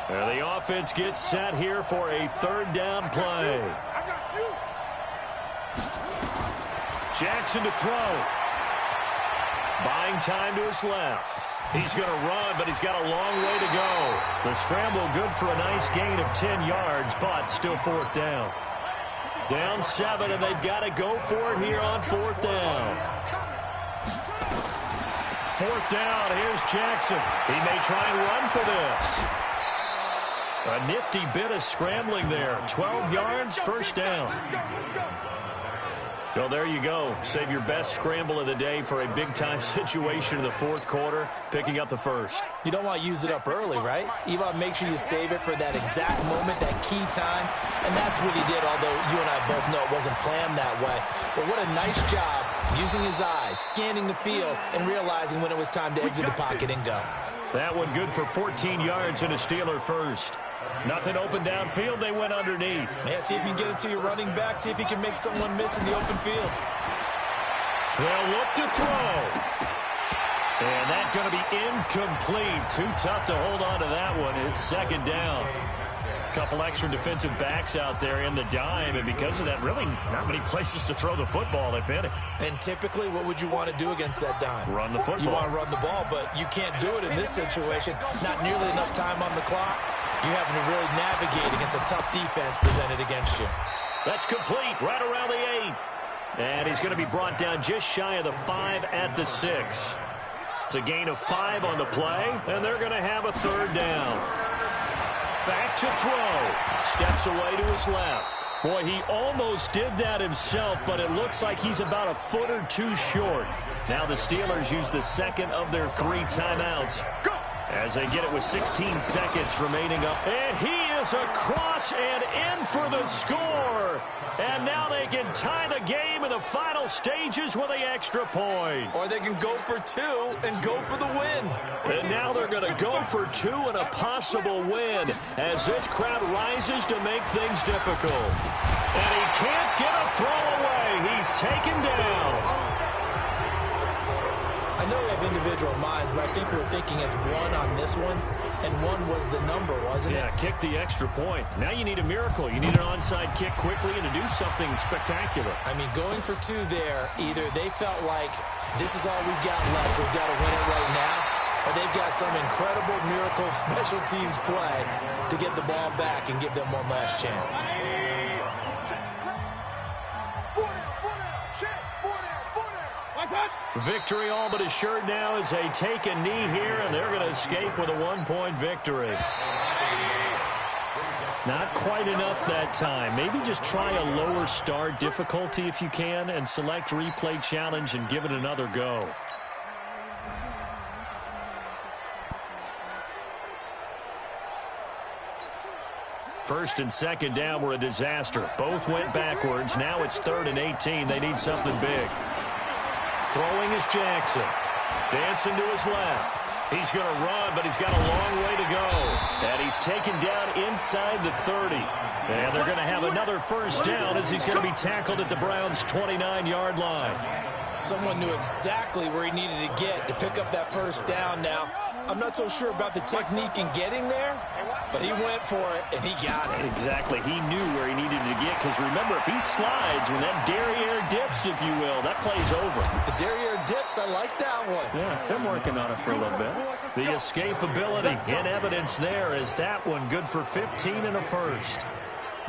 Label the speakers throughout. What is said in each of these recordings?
Speaker 1: The offense gets set here for a third down play. Jackson to throw. Buying time to his left. He's going to run, but he's got a long way to go. The scramble good for a nice gain of 10 yards, but still fourth down. Down 7, and they've got to go for it here on fourth down. Fourth down, here's Jackson. He may try and run for this. A nifty bit of scrambling there. 12 yards, first down. So there you go. Save your best scramble of the day for a big-time situation in the fourth quarter, picking up the first.
Speaker 2: You don't want to use it up early, right? You want to make sure you save it for that exact moment, that key time. And that's what he did, although you and I both know it wasn't planned that way. But what a nice job using his eyes, scanning the field, and realizing when it was time to exit the pocket and go.
Speaker 1: That one good for 14 yards and a Steeler first. Nothing open downfield. They went underneath.
Speaker 2: Yeah, see if you can get it to your running back. See if you can make someone miss in the open field.
Speaker 1: They'll look to throw. And that's going to be incomplete. Too tough to hold on to that one. It's second down. Couple extra defensive backs out there in the dime, and because of that, really not many places to throw the football, if any.
Speaker 2: And typically, what would you want to do against that dime?
Speaker 1: Run the football.
Speaker 2: You want to run the ball, but you can't do it in this situation. Not nearly enough time on the clock. You having to really navigate against a tough defense presented against you.
Speaker 1: That's complete, right around the 8. And he's going to be brought down just shy of the 5 at the 6. It's a gain of 5 on the play, and they're going to have a third down. Back to throw. Steps away to his left. Boy, he almost did that himself, but it looks like he's about a foot or two short. Now the Steelers use the second of their 3 timeouts as they get it with 16 seconds remaining up. And he is across and in for the score. And now they can tie the game in the final stages with the extra point.
Speaker 2: Or they can go for 2 and go for the win.
Speaker 1: And now they're going to go for 2 and a possible win as this crowd rises to make things difficult. And he can't get a throw away. He's taken down.
Speaker 2: I know we have individual minds, but I think we're thinking as 1 on this one, and 1 was the number, wasn't it?
Speaker 1: Yeah, kick the extra point. Now you need a miracle. You need an onside kick quickly and to do something spectacular.
Speaker 2: I mean, going for 2 there, either they felt like this is all we've got left, we've got to win it right now, or they've got some incredible miracle special teams play to get the ball back and give them one last chance.
Speaker 1: Victory all but assured now as they take a knee here, and they're going to escape with a 1-point victory. Not quite enough that time. Maybe just try a lower start difficulty if you can and select replay challenge and give it another go. First and second down were a disaster. Both went backwards. Now it's 3rd and 18. They need something big. Throwing is Jackson. Dancing to his left. He's going to run, but he's got a long way to go. And he's taken down inside the 30. And they're going to have another first down as he's going to be tackled at the Browns' 29-yard line.
Speaker 2: Someone knew exactly where he needed to get to pick up that first down. Now, I'm not so sure about the technique in getting there, but he went for it, and he got it.
Speaker 1: Exactly. He knew where he needed to get, because remember, if he slides, when that derriere dips, if you will, that play's over.
Speaker 2: The derriere dips, I like that one.
Speaker 1: Yeah, they're working on it for a little bit. The escapability in evidence there is that one good for 15 and a first.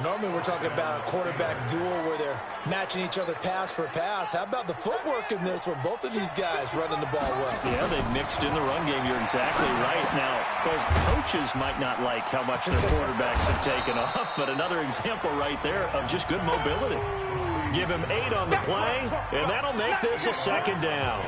Speaker 2: Normally we're talking about a quarterback duel where they're matching each other pass for pass. How about the footwork in this one? Both of these guys running the ball well.
Speaker 1: Yeah, they mixed in the run game. You're exactly right. Now, both coaches might not like how much their quarterbacks have taken off, but another example right there of just good mobility. Give him 8 on the play, and that'll make this a second down.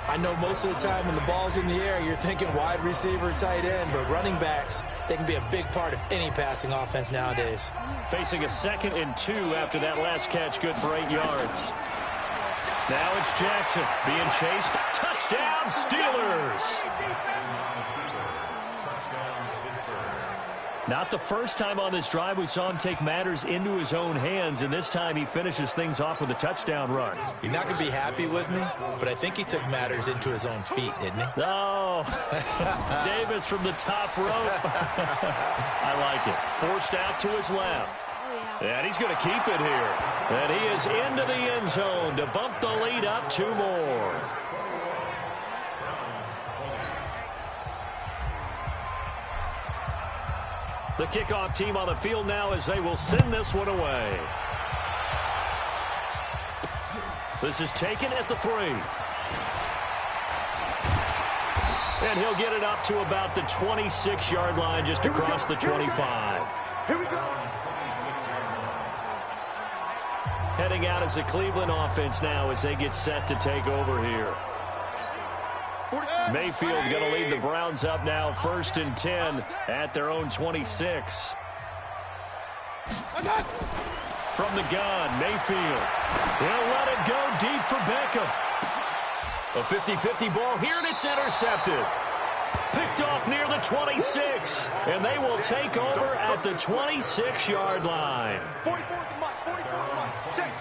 Speaker 2: I know most of the time when the ball's in the air, you're thinking wide receiver, tight end, but running backs, they can be a big part of any passing offense nowadays.
Speaker 1: Facing a 2nd and 2 after that last catch, good for 8 yards. Now it's Jackson being chased. Touchdown, Steelers! Not the first time on this drive we saw him take matters into his own hands, and this time he finishes things off with a touchdown run.
Speaker 2: You're not going to be happy with me, but I think he took matters into his own feet, didn't he?
Speaker 1: Oh, Davis from the top rope. I like it. Forced out to his left. And he's going to keep it here. And he is into the end zone to bump the lead up 2 more. The kickoff team on the field now as they will send this one away. This is taken at the 3. And he'll get it up to about the 26-yard line, just across the 25.
Speaker 3: Here we go.
Speaker 1: Heading out as the Cleveland offense now as they get set to take over here. Mayfield going to lead the Browns up now, 1st and 10 at their own 26. From the gun, Mayfield. He'll let it go deep for Beckham. A 50-50 ball here, and it's intercepted. Picked off near the 26, and they will take over at the 26-yard line.
Speaker 3: 44 to Mike, 44 to Mike. Check.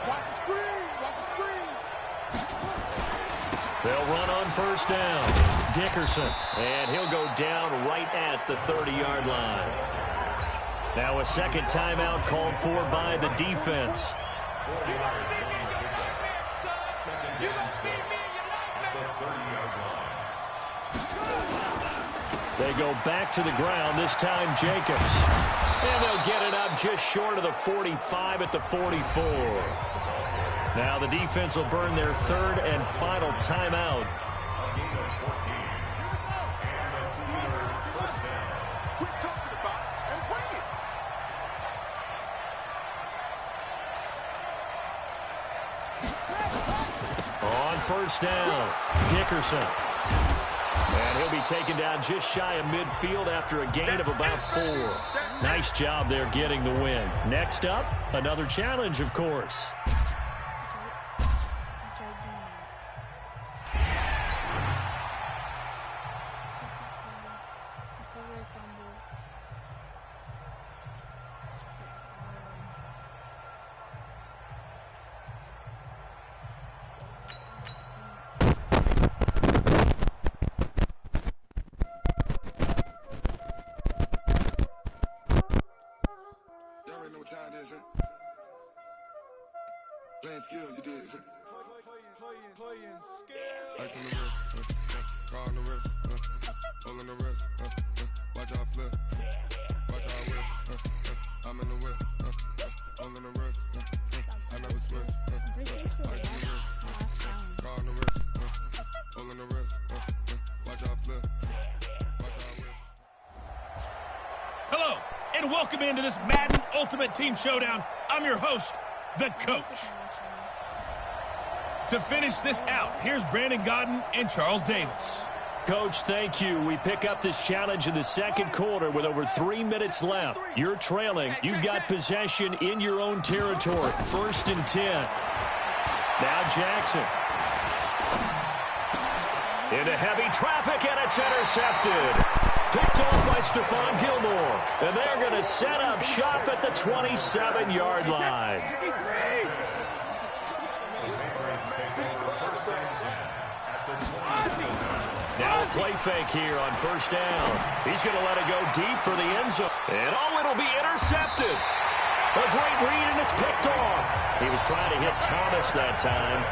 Speaker 3: Watch the screen, watch the screen.
Speaker 1: They'll run on 1st down. Dickerson, and he'll go down right at the 30-yard line. Now a second timeout called for by the defense. They go back to the ground, this time Jacobs. And they'll get it up just short of the 45 at the 44. Now the defense will burn their 3rd and final timeout. On 1st down, Dickerson. And he'll be taken down just shy of midfield after a gain of about 4. Nice job there getting the win. Next up, another challenge, of course.
Speaker 4: Playing skills, you did. Playing skills. Ice on the wrist, car on the wrist, hole in the wrist, watch how I flip, watch how I whip, I'm in the whip, hole in the wrist, I never switch, ice on the wrist, car on the wrist, hole in the wrist, watch how I flip, watch how I whip.
Speaker 5: Hello, and welcome into this Madden Ultimate Team Showdown. I'm your host, the Coach. To finish this out, here's Brandon Godden and Charles Davis.
Speaker 1: Coach, thank you. We pick up this challenge in the second quarter with over 3 minutes left. You're trailing. You've got possession in your own territory. 1st and 10. Now Jackson. Into heavy traffic, and it's intercepted. Picked off by Stephon Gilmore. And they're going to set up shop at the 27-yard line. Now a play fake here on 1st down. He's going to let it go deep for the end zone. And it'll be intercepted. A great read, and it's picked off. He was trying to hit Thomas that time.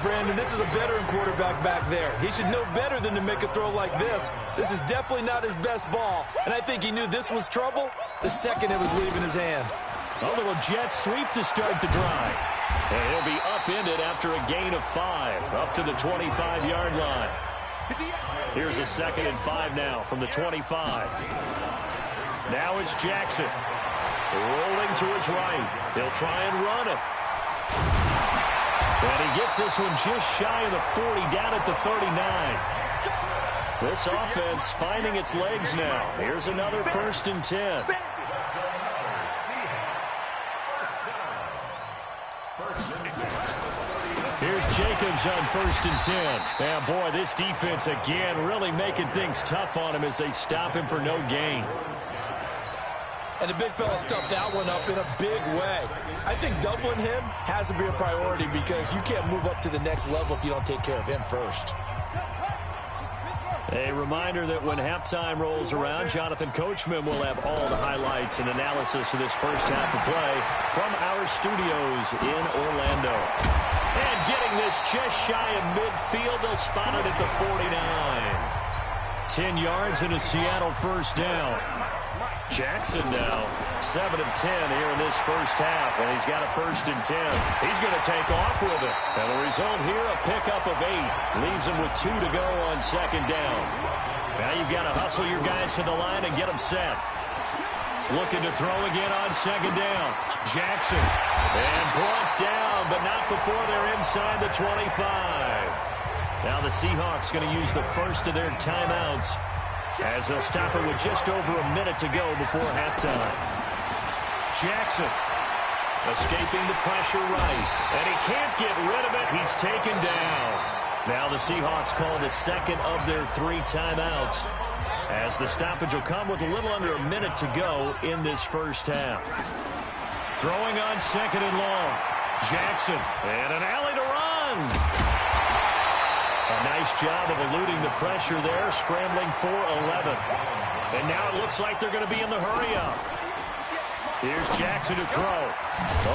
Speaker 2: Brandon, this is a veteran quarterback back there. He should know better than to make a throw like this. This is definitely not his best ball, and I think he knew this was trouble the second it was leaving his hand.
Speaker 1: A little jet sweep to start the drive. And he'll be upended after a gain of 5, up to the 25-yard line. Here's a 2nd and 5 now from the 25. Now it's Jackson. Rolling to his right. He'll try and run it. And he gets this one just shy of the 40, down at the 39. This offense finding its legs now. Here's another 1st and 10. Here's Jacobs on 1st and 10. Yeah, boy, this defense again really making things tough on him as they stop him for no gain.
Speaker 2: And the big fella stuffed that one up in a big way. I think doubling him has to be a priority because you can't move up to the next level if you don't take care of him first.
Speaker 1: A reminder that when halftime rolls around, Jonathan Coachman will have all the highlights and analysis of this first half of play from our studios in Orlando. And getting this just shy of midfield, they'll spot it at the 49. 10 yards and a Seattle first down. Jackson now 7 of 10 here in this first half, and he's got a 1st and 10. He's going to take off with it. And the result here, a pickup of 8. Leaves him with 2 to go on 2nd down. Now you've got to hustle your guys to the line and get them set. Looking to throw again on 2nd down. Jackson. And brought down, but not before they're inside the 25. Now the Seahawks going to use the first of their timeouts as they'll stop it with just over a minute to go before halftime. Jackson escaping the pressure right, and he can't get rid of it. He's taken down. Now the Seahawks call the second of their 3 timeouts as the stoppage will come with a little under a minute to go in this first half. Throwing on 2nd and long. Jackson, and an alley to run. A nice job of eluding the pressure there, scrambling for 11. And now it looks like they're going to be in the hurry-up. Here's Jackson to throw.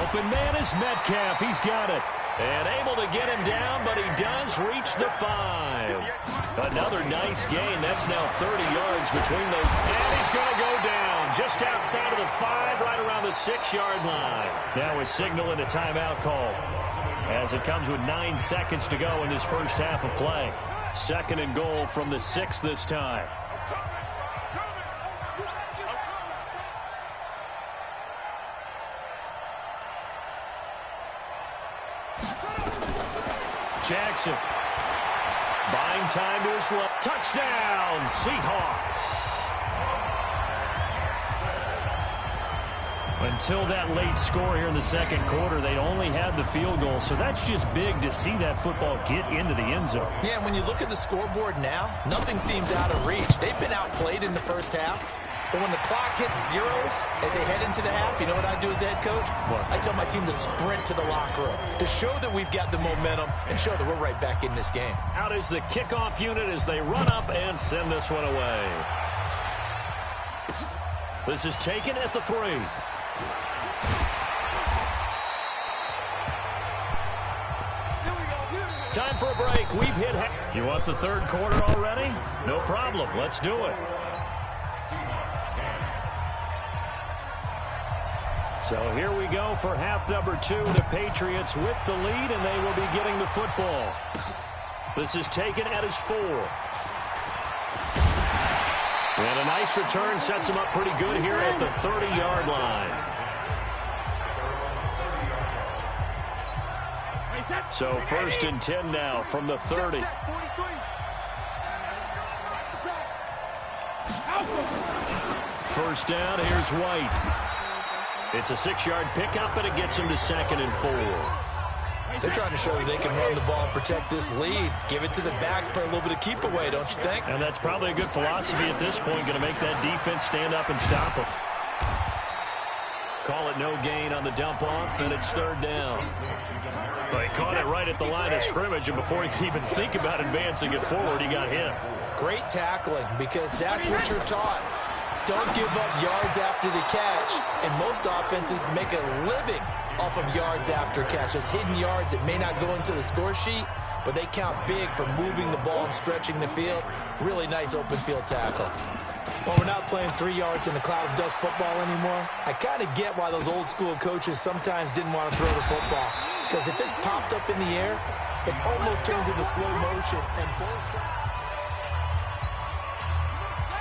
Speaker 1: Open man is Metcalf. He's got it. And able to get him down, but he does reach the 5. Another nice gain. That's now 30 yards between those. And he's going to go down just outside of the 5, right around the 6-yard line. Now we're signaling a timeout call, as it comes with 9 seconds to go in this first half of play. 2nd and goal from the 6 this time. Jackson buying time to his left. Touchdown, Seahawks. Until that late score here in the 2nd quarter, they only had the field goal, so that's just big to see that football get into the end zone.
Speaker 2: Yeah, when you look at the scoreboard now, nothing seems out of reach. They've been outplayed in the first half, but when the clock hits zeros as they head into the half, you know what I do as head coach?
Speaker 1: What?
Speaker 2: I tell my team to sprint to the locker room to show that we've got the momentum and show that we're right back in this game.
Speaker 1: Out is the kickoff unit as they run up and send this one away. This is taken at the 3. Time for a break. We've hit. You want the 3rd quarter already? No problem. Let's do it. So here we go for half number 2. The Patriots with the lead, and they will be getting the football. This is taken at his 4. And a nice return sets him up pretty good here at the 30-yard line. So 1st and 10 now from the 30. First down, here's White. It's a 6-yard pickup, and it gets him to 2nd and 4.
Speaker 2: They're trying to show that they can run the ball and protect this lead. Give it to the backs, play a little bit of keep away, don't you think?
Speaker 1: And that's probably a good philosophy at this point, going to make that defense stand up and stop them. Call it no gain on the dump off, and it's 3rd down. But he caught it right at the line of scrimmage, and before he could even think about advancing it forward, he got hit.
Speaker 2: Great tackling, because that's what you're taught. Don't give up yards after the catch, and most offenses make a living off of yards after catch. Those hidden yards that may not go into the score sheet, but they count big for moving the ball and stretching the field. Really nice open field tackle. Well, we're not playing 3 yards in a cloud of dust football anymore. I kind of get why those old school coaches sometimes didn't want to throw the football, because if it's popped up in the air, it almost turns into slow motion, and both sides.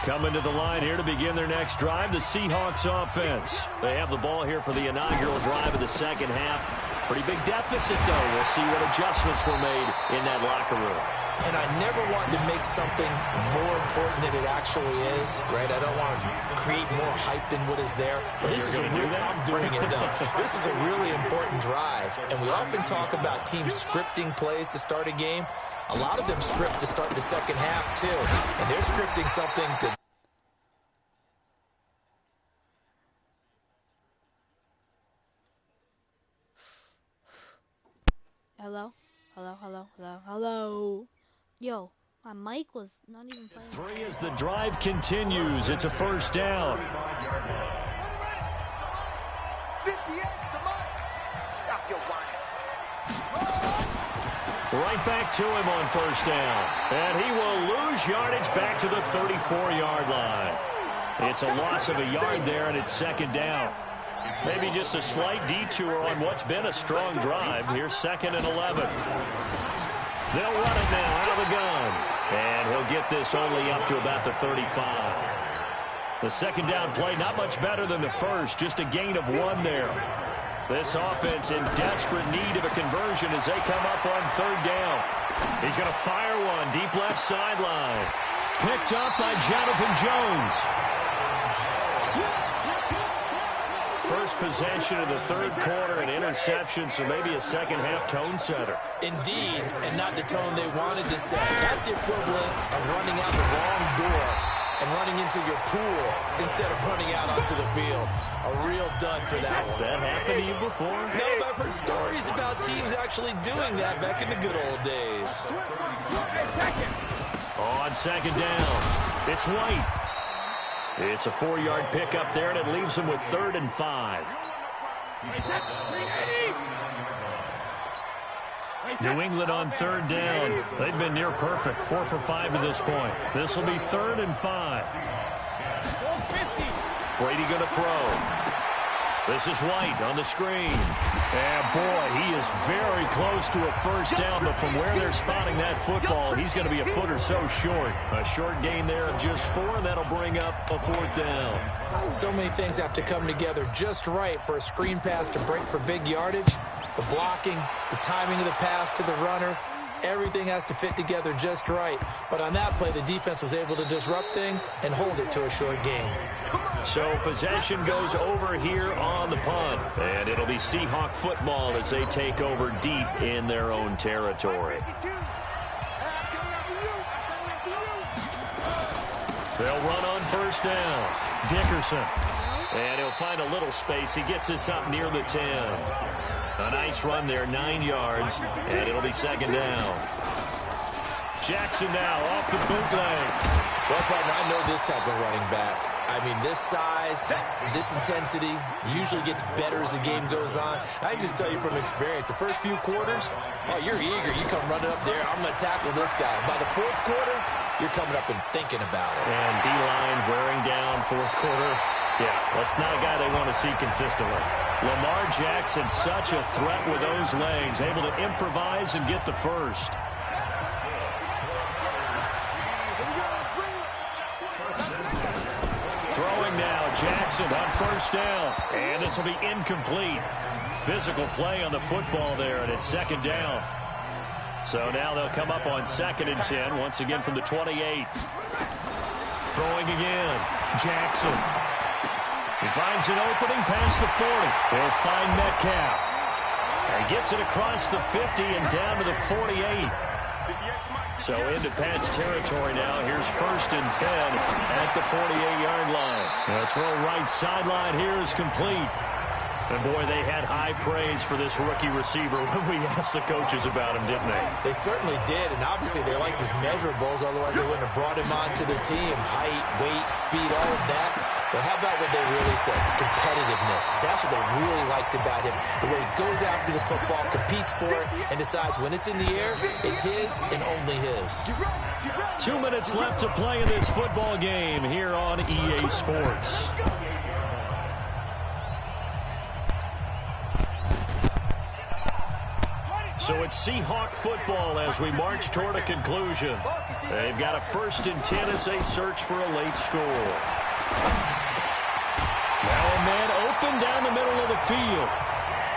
Speaker 1: Coming to the line here to begin their next drive, the Seahawks offense. They have the ball here for the inaugural drive of the 2nd half. Pretty big deficit, though. We'll see what adjustments were made in that locker room.
Speaker 2: and I never want to make something more important than it actually is, right? I don't want to create more hype than what is there. But this is I'm doing it, though. This is a really important drive, and we often talk about teams scripting plays to start a game. A lot of them script to start the second half, too, and they're scripting something that...
Speaker 6: Hello? Hello, hello, hello, hello. Yo, my mic was not even playing.
Speaker 1: 3 as the drive continues. It's a first down.
Speaker 3: 58, the mark. Stop your whining.
Speaker 1: Right back to him on first down. And he will lose yardage back to the 34-yard line. It's a loss of a yard there, and it's second down. Maybe just a slight detour on what's been a strong drive. Here's 2nd and 11. They'll run it now out of the gun. And he'll get this only up to about the 35. The second down play not much better than the first. Just a gain of 1 there. This offense in desperate need of a conversion as they come up on third down. He's going to fire one deep left sideline. Picked up by Jonathan Jones. First possession of the third quarter, an interception, so maybe a second-half tone setter.
Speaker 2: Indeed, and not the tone they wanted to set. That's the equivalent of running out the wrong door and running into your pool instead of running out onto the field. A real dud for that one.
Speaker 1: Has that happened to you before?
Speaker 2: No, but I've heard stories about teams actually doing that back in the good old days.
Speaker 1: On second down, it's White. It's a 4-yard pickup there, and it leaves him with 3rd and 5. New England on third down. They've been near perfect, 4 for 5 to this point. This will be 3rd and 5. Brady going to throw. This is White on the screen. And, boy, he is very close to a first down, but from where they're spotting that football, he's going to be a foot or so short. A short gain there of just 4, and that'll bring up a 4th down.
Speaker 2: So many things have to come together just right for a screen pass to break for big yardage. The blocking, the timing of the pass to the runner, everything has to fit together just right. But on that play, the defense was able to disrupt things and hold it to a short gain.
Speaker 1: So possession goes over here on the punt, and it'll be Seahawk football as they take over deep in their own territory. They'll run on first down. Dickerson. And he'll find a little space. He gets us up near the 10. A nice run there, 9 yards, and it'll be second down. Jackson now off the bootleg.
Speaker 2: Well, partner, I know this type of running back. I mean, this size, this intensity usually gets better as the game goes on. I can just tell you from experience, the first few quarters, oh, you're eager. You come running up there, I'm going to tackle this guy. By the 4th quarter, you're coming up and thinking about it.
Speaker 1: And D-line wearing down 4th quarter. Yeah, that's not a guy they want to see consistently. Lamar Jackson, such a threat with those legs, able to improvise and get the first. Throwing now, Jackson on first down. And this will be incomplete. Physical play on the football there, and it's second down. So now they'll come up on 2nd and 10, once again from the 28. Throwing again, Jackson. He finds an opening past the 40. He'll find Metcalf. And gets it across the 50 and down to the 48. So into Pat's territory now. Here's 1st and 10 at the 48-yard line. The throw right sideline here is complete. And, boy, they had high praise for this rookie receiver when we asked the coaches about him, didn't they?
Speaker 2: They certainly did, and obviously they liked his measurables, otherwise they wouldn't have brought him onto the team. Height, weight, speed, all of that. But how about what they really said? Competitiveness. That's what they really liked about him. The way he goes after the football, competes for it, and decides when it's in the air, it's his and only his.
Speaker 1: 2 minutes left to play in this football game here on EA Sports. So it's Seahawk football as we march toward a conclusion. They've got a 1st and 10 as they search for a late score. Now a man open down the middle of the field.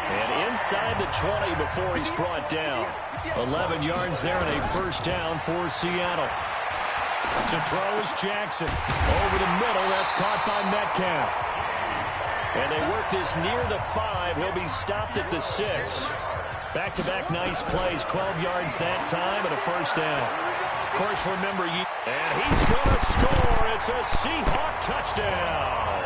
Speaker 1: And inside the 20 before he's brought down. 11 yards there and a first down for Seattle. To throw is Jackson. Over the middle, that's caught by Metcalf. And they work this near the 5. He'll be stopped at the 6. Back-to-back nice plays, 12 yards that time and a first down. Of course, remember, and he's going to score. It's a Seahawk touchdown.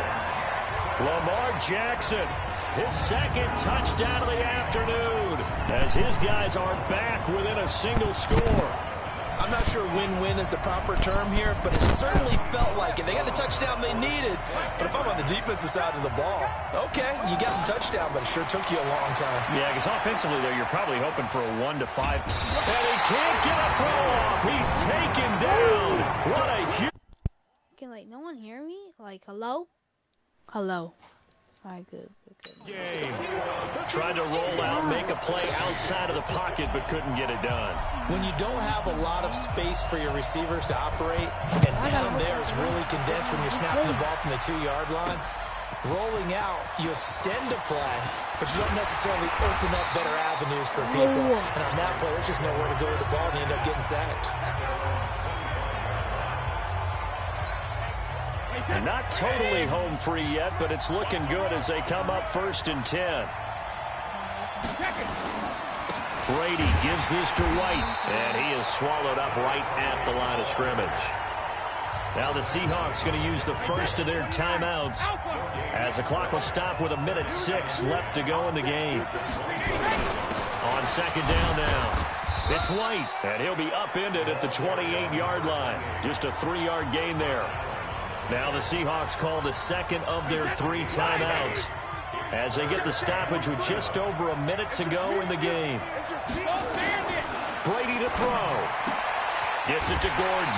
Speaker 1: Lamar Jackson, his second touchdown of the afternoon, as his guys are back within a single score.
Speaker 2: I'm not sure win-win is the proper term here, but it certainly felt like it. They got the touchdown they needed, but if I'm on the defensive side of the ball, okay, you got the touchdown, but it sure took you a long time.
Speaker 1: Yeah, because offensively, though, you're probably hoping for a 1-5. And he can't get a throw off. He's taken down. What a huge...
Speaker 6: Can, like, no one hear me? Like, hello? Hello. All right, good.
Speaker 1: Game. Tried to roll out, make a play outside of the pocket, but couldn't get it done.
Speaker 2: When you don't have a lot of space for your receivers to operate, and down there is really condensed when you're snapping the ball from the 2-yard line, rolling out, you extend a play, but you don't necessarily open up better avenues for people. And on that play, there's just nowhere to go with the ball, and you end up getting sacked.
Speaker 1: And not totally home free yet, but it's looking good as they come up 1st and 10. Brady gives this to White, and he is swallowed up right at the line of scrimmage. Now the Seahawks going to use the first of their timeouts as the clock will stop with 1:06 left to go in the game. On 2nd down now, it's White, and he'll be upended at the 28-yard line. Just a 3-yard gain there. Now the Seahawks call the second of their 3 timeouts as they get the stoppage with just over a minute to go in the game. Brady to throw. Gets it to Gordon.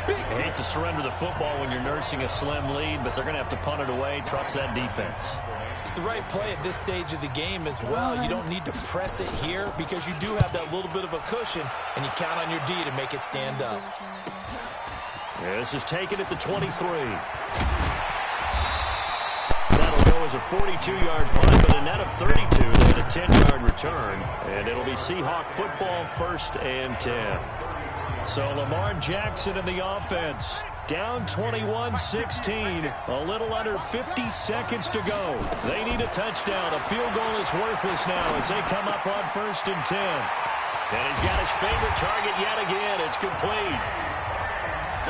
Speaker 1: I hate to surrender the football when you're nursing a slim lead, but they're going to have to punt it away. Trust that defense.
Speaker 2: It's the right play at this stage of the game as well. You don't need to press it here because you do have that little bit of a cushion, and you count on your D to make it stand up.
Speaker 1: This is taken at the 23. That'll go as a 42-yard punt, but a net of 32. They had a 10-yard return, and it'll be Seahawk football 1st and 10. So Lamar Jackson in the offense. Down 21-16, a little under 50 seconds to go. They need a touchdown. A field goal is worthless now as they come up on 1st and 10. And he's got his favorite target yet again. It's complete.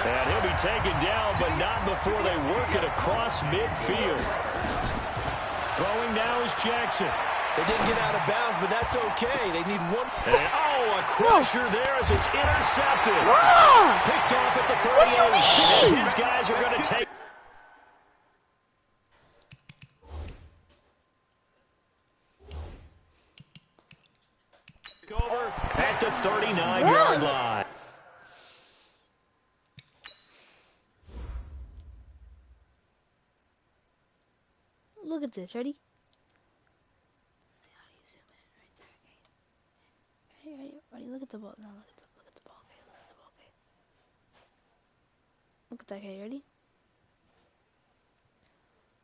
Speaker 1: And he'll be taken down, but not before they work it across midfield. Throwing now is Jackson.
Speaker 2: They didn't get out of bounds, but that's okay. They need one.
Speaker 1: And, a crusher there as it's intercepted. Picked off at the 38. And his guys are going to take. Over at the 39-yard line.
Speaker 6: Look at this. Ready? Ready? Look at the ball. No, look at the ball. Okay, look at the ball. Okay. Look at that. Okay, ready?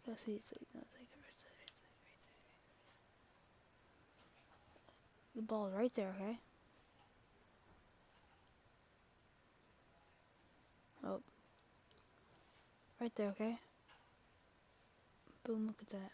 Speaker 6: Go see. No, it's like right there. The ball right there. Okay. Oh. Right there. Okay. Boom. Look at that.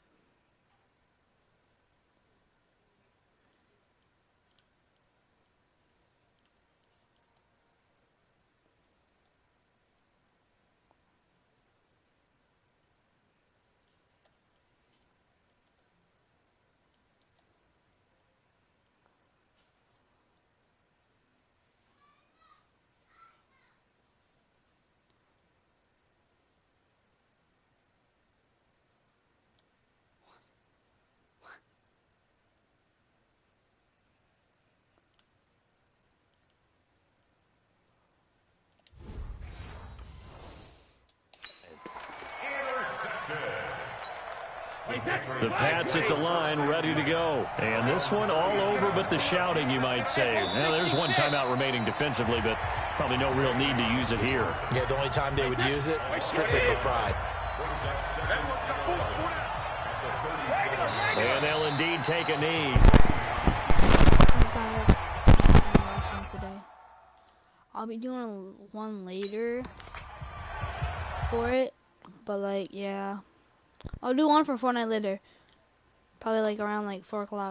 Speaker 1: The Pats at the line, ready to go. And this one all over but the shouting, you might say. Now, there's one timeout remaining defensively, but probably no real need to use it here.
Speaker 2: Yeah, the only time they would use it, strictly for pride.
Speaker 1: And they'll indeed take a knee.
Speaker 6: Today. I'll be doing one later for it, but like, yeah. I'll do one for Fortnite later. Probably like around like 4 o'clock.